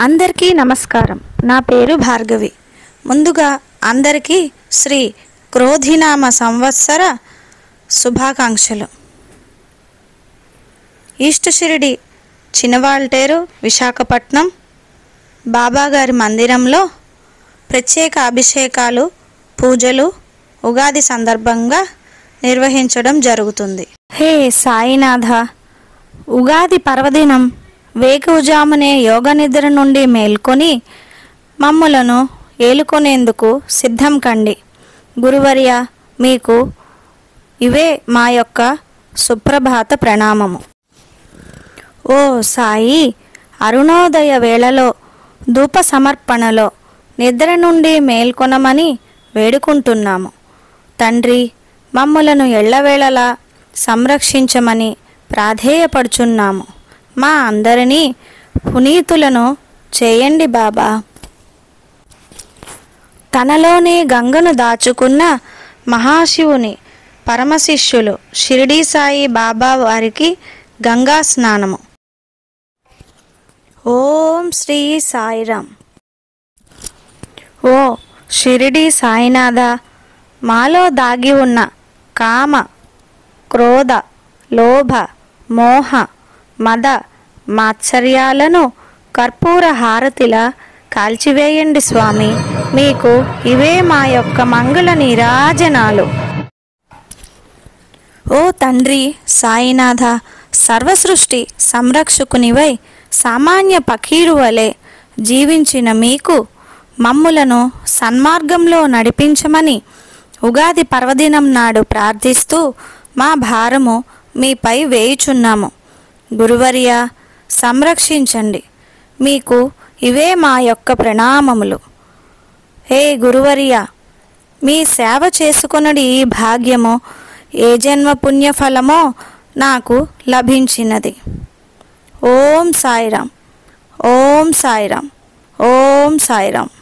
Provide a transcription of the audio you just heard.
అందరికీ నమస్కారం. నా పేరు భార్గవి. ముందుగా అందరికీ శ్రీ క్రోధినామ సంవత్సర శుభాకాంక్షలు. ఈస్ట్ షిరిడి చినవాల్టేరు విశాఖపట్నం బాబాగారి మందిరంలో ప్రత్యేక అభిషేకాలు పూజలు ఉగాది సందర్భంగా నిర్వహించడం జరుగుతుంది. హే సాయినాథ, ఉగాది పర్వదినం వేకువజామునే యోగ నిద్ర నుండి మేల్కొని మమ్ములను ఏలుకొనేందుకు సిద్ధం కండి. గురువర్య, మీకు ఇవే మా యొక్క సుప్రభాత ప్రణామము. ఓ సాయి, అరుణోదయ వేళలో ధూప సమర్పణలో నిద్ర నుండి మేల్కొనమని వేడుకుంటున్నాము. తండ్రి, మమ్ములను ఎల్లవేళలా సంరక్షించమని ప్రాధేయపడుచున్నాము. మా అందరినీ పునీతులను చేయండి బాబా. తనలోనే గంగను దాచుకున్న మహాశివుని పరమశిష్యులు షిరిడీ సాయి బాబా వారికి గంగా స్నానము. ఓం శ్రీ సాయిరామ్. ఓ షిరిడీ సాయినాథ, మాలో దాగి ఉన్న కామ క్రోధ లోభ మోహ మద మాత్సర్యాలను కర్పూర హారతిలా కాల్చివేయండి స్వామి. మీకు ఇవే మా యొక్క మంగళ నీరాజనాలు. ఓ తండ్రి సాయినాథ, సర్వసృష్టి సంరక్షకునివై సామాన్య పకీరు వలె జీవించిన మీకు మమ్ములను సన్మార్గంలో నడిపించమని ఉగాది పర్వదినం నాడు ప్రార్థిస్తూ మా భారము మీపై వేయుచున్నాము. గురువర్య, సంరక్షించండి. మీకు ఇవే మా యొక్క ప్రణామములు. హే గురువర్య, మీ సేవ చేసుకొనుడి ఈ భాగ్యము ఏ జన్మ పుణ్యఫలమో నాకు లభించినది. ఓం సాయిరామ్, ఓం సాయిరామ్, ఓం సాయిరామ్.